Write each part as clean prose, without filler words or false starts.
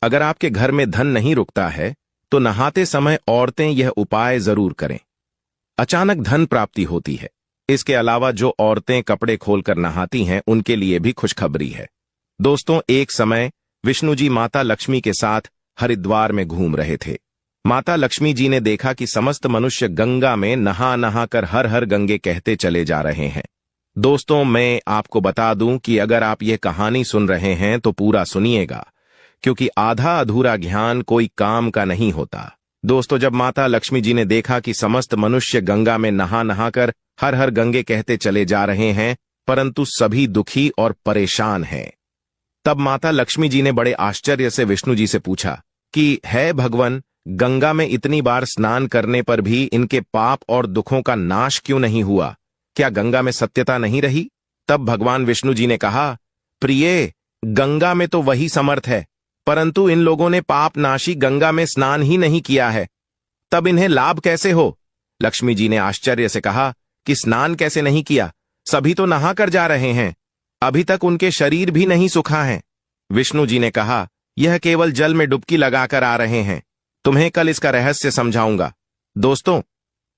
अगर आपके घर में धन नहीं रुकता है तो नहाते समय औरतें यह उपाय जरूर करें। अचानक धन प्राप्ति होती है। इसके अलावा जो औरतें कपड़े खोलकर नहाती हैं उनके लिए भी खुशखबरी है। दोस्तों, एक समय विष्णु जी माता लक्ष्मी के साथ हरिद्वार में घूम रहे थे। माता लक्ष्मी जी ने देखा कि समस्त मनुष्य गंगा में नहा नहा कर हर हर गंगे कहते चले जा रहे हैं। दोस्तों, मैं आपको बता दूं कि अगर आप ये कहानी सुन रहे हैं तो पूरा सुनिएगा, क्योंकि आधा अधूरा ज्ञान कोई काम का नहीं होता। दोस्तों, जब माता लक्ष्मी जी ने देखा कि समस्त मनुष्य गंगा में नहा नहा कर हर हर गंगे कहते चले जा रहे हैं, परंतु सभी दुखी और परेशान हैं, तब माता लक्ष्मी जी ने बड़े आश्चर्य से विष्णु जी से पूछा कि है भगवान, गंगा में इतनी बार स्नान करने पर भी इनके पाप और दुखों का नाश क्यों नहीं हुआ? क्या गंगा में सत्यता नहीं रही? तब भगवान विष्णु जी ने कहा, प्रिय, गंगा में तो वही समर्थ है, परंतु इन लोगों ने पाप नाशी गंगा में स्नान ही नहीं किया है, तब इन्हें लाभ कैसे हो? लक्ष्मी जी ने आश्चर्य से कहा कि स्नान कैसे नहीं किया? सभी तो नहा कर जा रहे हैं, अभी तक उनके शरीर भी नहीं सूखा है। विष्णु जी ने कहा, यह केवल जल में डुबकी लगाकर आ रहे हैं, तुम्हें कल इसका रहस्य समझाऊंगा। दोस्तों,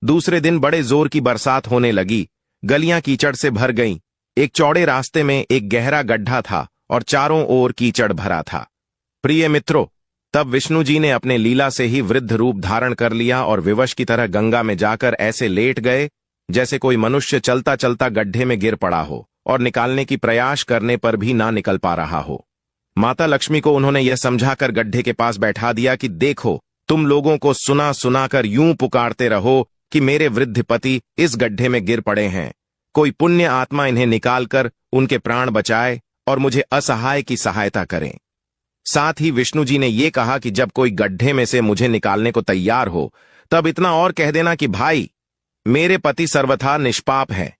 दूसरे दिन बड़े जोर की बरसात होने लगी। गलियां कीचड़ से भर गईं। एक चौड़े रास्ते में एक गहरा गड्ढा था और चारों ओर कीचड़ भरा था। प्रिय मित्रों, तब विष्णु जी ने अपने लीला से ही वृद्ध रूप धारण कर लिया और विवश की तरह गंगा में जाकर ऐसे लेट गए जैसे कोई मनुष्य चलता चलता गड्ढे में गिर पड़ा हो और निकालने की प्रयास करने पर भी ना निकल पा रहा हो। माता लक्ष्मी को उन्होंने यह समझाकर गड्ढे के पास बैठा दिया कि देखो, तुम लोगों को सुना सुनाकर यूं पुकारते रहो कि मेरे वृद्ध पति इस गड्ढे में गिर पड़े हैं, कोई पुण्य आत्मा इन्हें निकालकर उनके प्राण बचाए और मुझे असहाय की सहायता करें। साथ ही विष्णु जी ने यह कहा कि जब कोई गड्ढे में से मुझे निकालने को तैयार हो, तब इतना और कह देना कि भाई, मेरे पति सर्वथा निष्पाप हैं,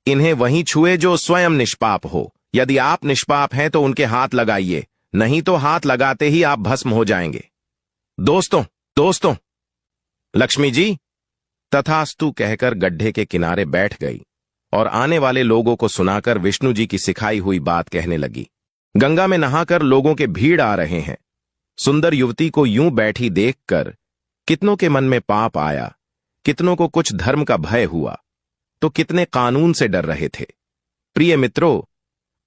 इन्हें वहीं छुए जो स्वयं निष्पाप हो। यदि आप निष्पाप हैं तो उनके हाथ लगाइए, नहीं तो हाथ लगाते ही आप भस्म हो जाएंगे। दोस्तों, लक्ष्मी जी तथास्तु कहकर गड्ढे के किनारे बैठ गई और आने वाले लोगों को सुनाकर विष्णु जी की सिखाई हुई बात कहने लगी। गंगा में नहाकर लोगों के भीड़ आ रहे हैं। सुंदर युवती को यूं बैठी देखकर कितनों के मन में पाप आया, कितनों को कुछ धर्म का भय हुआ, तो कितने कानून से डर रहे थे। प्रिय मित्रों,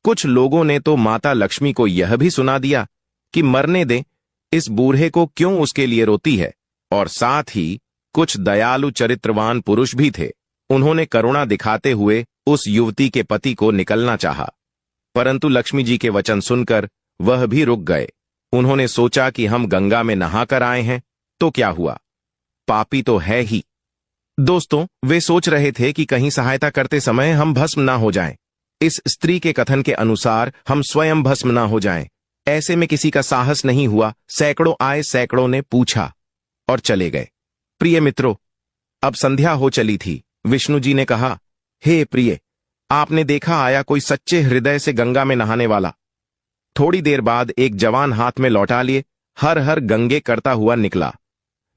कुछ लोगों ने तो माता लक्ष्मी को यह भी सुना दिया कि मरने दे, इस बूढ़े को क्यों उसके लिए रोती है। और साथ ही कुछ दयालु चरित्रवान पुरुष भी थे। उन्होंने करुणा दिखाते हुए उस युवती के पति को निकलना चाहा, परंतु लक्ष्मी जी के वचन सुनकर वह भी रुक गए। उन्होंने सोचा कि हम गंगा में नहाकर आए हैं तो क्या हुआ, पापी तो है ही। दोस्तों, वे सोच रहे थे कि कहीं सहायता करते समय हम भस्म ना हो जाएं। इस स्त्री के कथन के अनुसार हम स्वयं भस्म ना हो जाएं। ऐसे में किसी का साहस नहीं हुआ। सैकड़ों आए, सैकड़ों ने पूछा और चले गए। प्रिय मित्रों, अब संध्या हो चली थी। विष्णु जी ने कहा, हे प्रिय, आपने देखा आया कोई सच्चे हृदय से गंगा में नहाने वाला। थोड़ी देर बाद एक जवान हाथ में लौटा लिए हर हर गंगे करता हुआ निकला।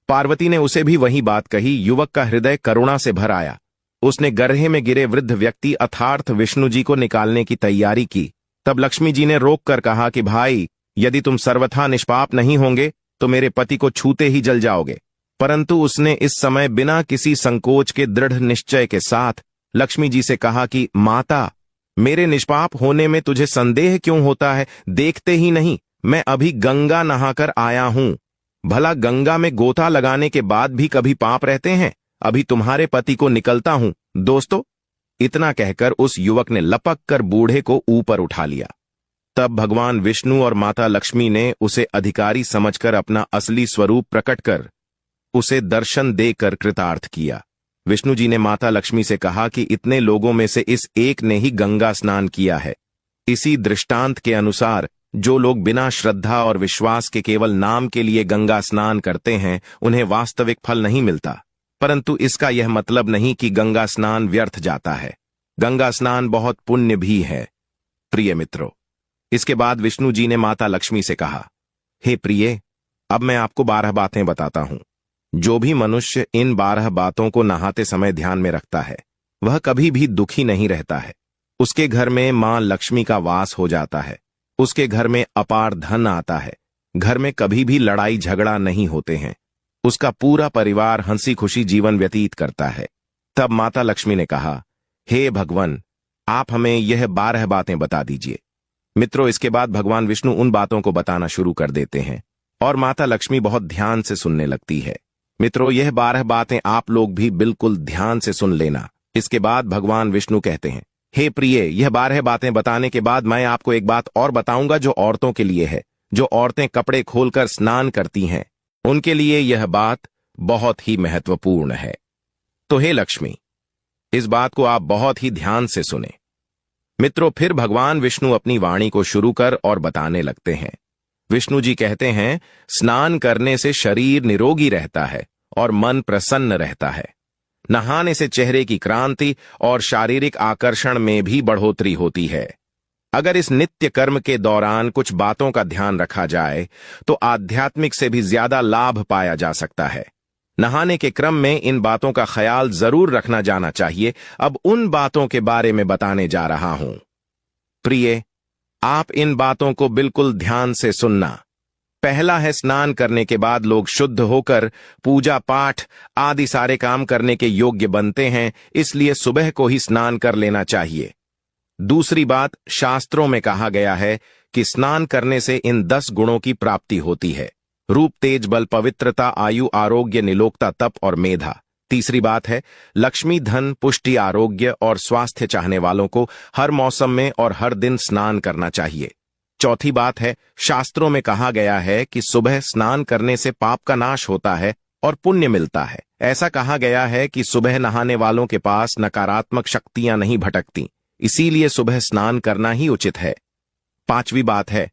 पार्वती ने उसे भी वही बात कही। युवक का हृदय करुणा से भर आया। उसने गड्ढे में गिरे वृद्ध व्यक्ति अर्थात विष्णु जी को निकालने की तैयारी की। तब लक्ष्मी जी ने रोक कर कहा कि भाई, यदि तुम सर्वथा निष्पाप नहीं होंगे तो मेरे पति को छूते ही जल जाओगे। परंतु उसने इस समय बिना किसी संकोच के दृढ़ निश्चय के साथ लक्ष्मी जी से कहा कि माता, मेरे निष्पाप होने में तुझे संदेह क्यों होता है? देखते ही नहीं, मैं अभी गंगा नहाकर आया हूं। भला गंगा में गोता लगाने के बाद भी कभी पाप रहते हैं? अभी तुम्हारे पति को निकलता हूं। दोस्तों, इतना कहकर उस युवक ने लपक कर बूढ़े को ऊपर उठा लिया। तब भगवान विष्णु और माता लक्ष्मी ने उसे अधिकारी समझकर अपना असली स्वरूप प्रकट कर उसे दर्शन देकर कृतार्थ किया। विष्णु जी ने माता लक्ष्मी से कहा कि इतने लोगों में से इस एक ने ही गंगा स्नान किया है। इसी दृष्टांत के अनुसार जो लोग बिना श्रद्धा और विश्वास के केवल नाम के लिए गंगा स्नान करते हैं, उन्हें वास्तविक फल नहीं मिलता। परंतु इसका यह मतलब नहीं कि गंगा स्नान व्यर्थ जाता है। गंगा स्नान बहुत पुण्य भी है। प्रिय मित्रों, इसके बाद विष्णु जी ने माता लक्ष्मी से कहा, हे प्रिय, अब मैं आपको 12 बातें बताता हूं। जो भी मनुष्य इन 12 बातों को नहाते समय ध्यान में रखता है, वह कभी भी दुखी नहीं रहता है। उसके घर में मां लक्ष्मी का वास हो जाता है। उसके घर में अपार धन आता है। घर में कभी भी लड़ाई झगड़ा नहीं होते हैं। उसका पूरा परिवार हंसी खुशी जीवन व्यतीत करता है। तब माता लक्ष्मी ने कहा, हे भगवान, आप हमें यह 12 बातें बता दीजिए। मित्रों, इसके बाद भगवान विष्णु उन बातों को बताना शुरू कर देते हैं और माता लक्ष्मी बहुत ध्यान से सुनने लगती है। मित्रों, यह 12 बातें आप लोग भी बिल्कुल ध्यान से सुन लेना। इसके बाद भगवान विष्णु कहते हैं, हे प्रिय, यह 12 बातें बताने के बाद मैं आपको एक बात और बताऊंगा जो औरतों के लिए है। जो औरतें कपड़े खोलकर स्नान करती हैं, उनके लिए यह बात बहुत ही महत्वपूर्ण है। तो हे लक्ष्मी, इस बात को आप बहुत ही ध्यान से सुने। मित्रों, फिर भगवान विष्णु अपनी वाणी को शुरू कर और बताने लगते हैं। विष्णु जी कहते हैं, स्नान करने से शरीर निरोगी रहता है और मन प्रसन्न रहता है। नहाने से चेहरे की क्रांति और शारीरिक आकर्षण में भी बढ़ोतरी होती है। अगर इस नित्य कर्म के दौरान कुछ बातों का ध्यान रखा जाए तो आध्यात्मिक से भी ज्यादा लाभ पाया जा सकता है। नहाने के क्रम में इन बातों का ख्याल जरूर रखना जाना चाहिए। अब उन बातों के बारे में बताने जा रहा हूं। प्रिय, आप इन बातों को बिल्कुल ध्यान से सुनना। पहला है, स्नान करने के बाद लोग शुद्ध होकर पूजा पाठ आदि सारे काम करने के योग्य बनते हैं, इसलिए सुबह को ही स्नान कर लेना चाहिए। दूसरी बात, शास्त्रों में कहा गया है कि स्नान करने से इन 10 गुणों की प्राप्ति होती है: रूप, तेज, बल, पवित्रता, आयु, आरोग्य, निलोकता, तप और मेधा। तीसरी बात है, लक्ष्मी, धन, पुष्टि, आरोग्य और स्वास्थ्य चाहने वालों को हर मौसम में और हर दिन स्नान करना चाहिए। चौथी बात है, शास्त्रों में कहा गया है कि सुबह स्नान करने से पाप का नाश होता है और पुण्य मिलता है। ऐसा कहा गया है कि सुबह नहाने वालों के पास नकारात्मक शक्तियां नहीं भटकती, इसीलिए सुबह स्नान करना ही उचित है। पांचवी बात है,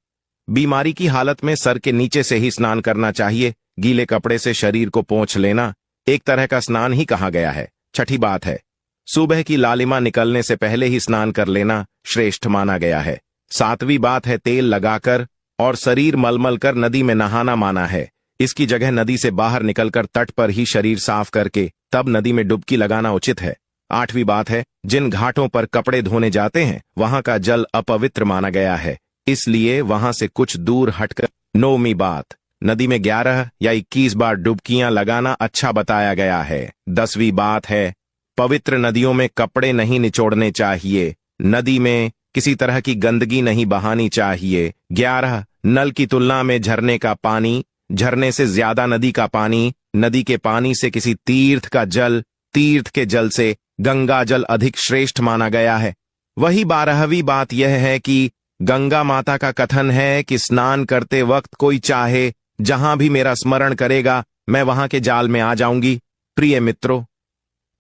बीमारी की हालत में सर के नीचे से ही स्नान करना चाहिए। गीले कपड़े से शरीर को पोंछ लेना एक तरह का स्नान ही कहा गया है। छठी बात है, सुबह की लालिमा निकलने से पहले ही स्नान कर लेना श्रेष्ठ माना गया है। सातवीं बात है, तेल लगाकर और शरीर मलमल कर नदी में नहाना माना है। इसकी जगह नदी से बाहर निकलकर तट पर ही शरीर साफ करके तब नदी में डुबकी लगाना उचित है। आठवीं बात है, जिन घाटों पर कपड़े धोने जाते हैं वहां का जल अपवित्र माना गया है, इसलिए वहां से कुछ दूर हटकर। नौवीं बात, नदी में 11 या 21 बार डुबकियां लगाना अच्छा बताया गया है। 10वीं बात है, पवित्र नदियों में कपड़े नहीं निचोड़ने चाहिए। नदी में किसी तरह की गंदगी नहीं बहानी चाहिए। 11, नल की तुलना में झरने का पानी, झरने से ज्यादा नदी का पानी, नदी के पानी से किसी तीर्थ का जल, तीर्थ के जल से गंगा जल अधिक श्रेष्ठ माना गया है। वही 12वीं बात यह है कि गंगा माता का कथन है कि स्नान करते वक्त कोई चाहे जहां भी मेरा स्मरण करेगा मैं वहां के जाल में आ जाऊंगी। प्रिय मित्रों,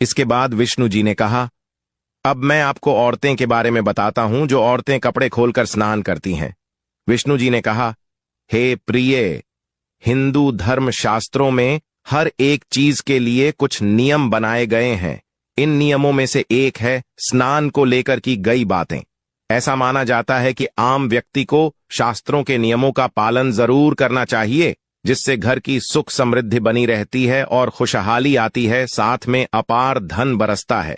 इसके बाद विष्णु जी ने कहा, अब मैं आपको औरतें के बारे में बताता हूं जो औरतें कपड़े खोलकर स्नान करती हैं। विष्णु जी ने कहा, हे प्रिय, हिंदू धर्म शास्त्रों में हर एक चीज के लिए कुछ नियम बनाए गए हैं। इन नियमों में से एक है स्नान को लेकर की गई बातें। ऐसा माना जाता है कि आम व्यक्ति को शास्त्रों के नियमों का पालन जरूर करना चाहिए, जिससे घर की सुख समृद्धि बनी रहती है और खुशहाली आती है, साथ में अपार धन बरसता है।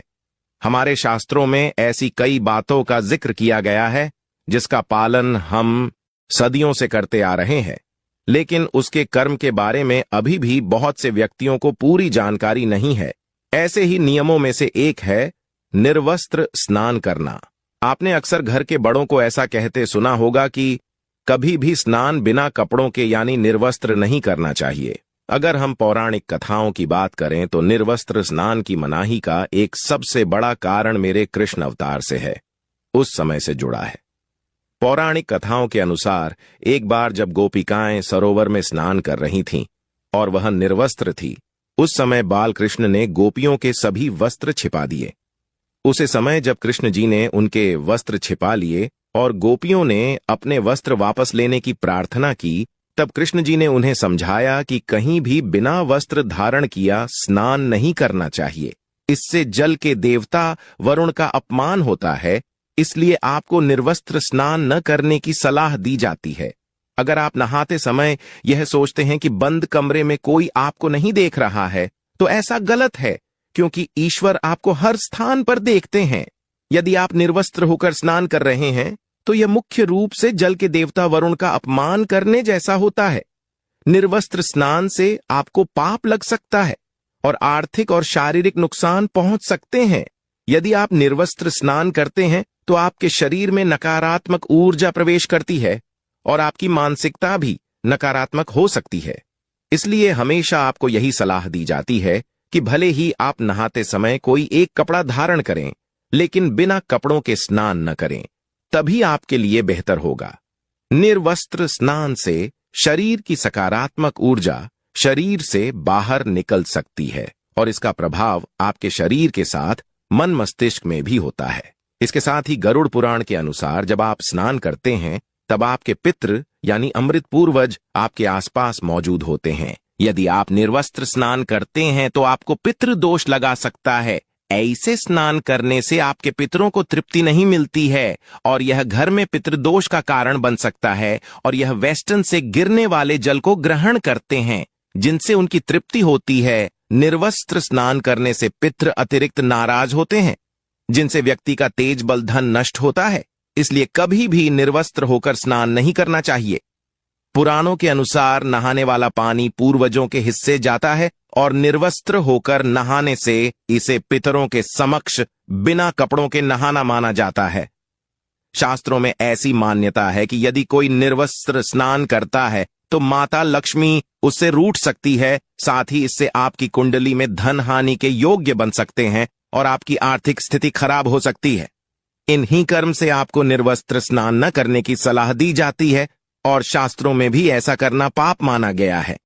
हमारे शास्त्रों में ऐसी कई बातों का जिक्र किया गया है जिसका पालन हम सदियों से करते आ रहे हैं, लेकिन उसके कर्म के बारे में अभी भी बहुत से व्यक्तियों को पूरी जानकारी नहीं है। ऐसे ही नियमों में से एक है निर्वस्त्र स्नान करना। आपने अक्सर घर के बड़ों को ऐसा कहते सुना होगा कि कभी भी स्नान बिना कपड़ों के यानी निर्वस्त्र नहीं करना चाहिए। अगर हम पौराणिक कथाओं की बात करें तो निर्वस्त्र स्नान की मनाही का एक सबसे बड़ा कारण मेरे कृष्ण अवतार से है, उस समय से जुड़ा है। पौराणिक कथाओं के अनुसार एक बार जब गोपिकाएं सरोवर में स्नान कर रही थीं और वह निर्वस्त्र थी, उस समय बाल कृष्ण ने गोपियों के सभी वस्त्र छिपा दिए। उसे समय जब कृष्ण जी ने उनके वस्त्र छिपा लिए और गोपियों ने अपने वस्त्र वापस लेने की प्रार्थना की, तब कृष्ण जी ने उन्हें समझाया कि कहीं भी बिना वस्त्र धारण किया स्नान नहीं करना चाहिए। इससे जल के देवता वरुण का अपमान होता है, इसलिए आपको निर्वस्त्र स्नान न करने की सलाह दी जाती है। अगर आप नहाते समय यह सोचते हैं कि बंद कमरे में कोई आपको नहीं देख रहा है, तो ऐसा गलत है, क्योंकि ईश्वर आपको हर स्थान पर देखते हैं। यदि आप निर्वस्त्र होकर स्नान कर रहे हैं तो यह मुख्य रूप से जल के देवता वरुण का अपमान करने जैसा होता है। निर्वस्त्र स्नान से आपको पाप लग सकता है और आर्थिक और शारीरिक नुकसान पहुंच सकते हैं। यदि आप निर्वस्त्र स्नान करते हैं तो आपके शरीर में नकारात्मक ऊर्जा प्रवेश करती है और आपकी मानसिकता भी नकारात्मक हो सकती है। इसलिए हमेशा आपको यही सलाह दी जाती है कि भले ही आप नहाते समय कोई एक कपड़ा धारण करें, लेकिन बिना कपड़ों के स्नान न करें, तभी आपके लिए बेहतर होगा। निर्वस्त्र स्नान से शरीर की सकारात्मक ऊर्जा शरीर से बाहर निकल सकती है और इसका प्रभाव आपके शरीर के साथ मन मस्तिष्क में भी होता है। इसके साथ ही गरुड़ पुराण के अनुसार जब आप स्नान करते हैं तब आपके पितृ यानी अमृत पूर्वज आपके आसपास मौजूद होते हैं। यदि आप निर्वस्त्र स्नान करते हैं तो आपको पितृ दोष लगा सकता है। ऐसे स्नान करने से आपके पितरों को तृप्ति नहीं मिलती है और यह घर में पितृदोष का कारण बन सकता है और यह वेस्टर्न से गिरने वाले जल को ग्रहण करते हैं जिनसे उनकी तृप्ति होती है। निर्वस्त्र स्नान करने से पितृ अतिरिक्त नाराज होते हैं जिनसे व्यक्ति का तेज बल धन नष्ट होता है। इसलिए कभी भी निर्वस्त्र होकर स्नान नहीं करना चाहिए। पुराणों के अनुसार नहाने वाला पानी पूर्वजों के हिस्से जाता है और निर्वस्त्र होकर नहाने से इसे पितरों के समक्ष बिना कपड़ों के नहाना माना जाता है। शास्त्रों में ऐसी मान्यता है कि यदि कोई निर्वस्त्र स्नान करता है तो माता लक्ष्मी उससे रूठ सकती है। साथ ही इससे आपकी कुंडली में धन हानि के योग्य बन सकते हैं और आपकी आर्थिक स्थिति खराब हो सकती है। इन्हीं कर्म से आपको निर्वस्त्र स्नान न करने की सलाह दी जाती है और शास्त्रों में भी ऐसा करना पाप माना गया है।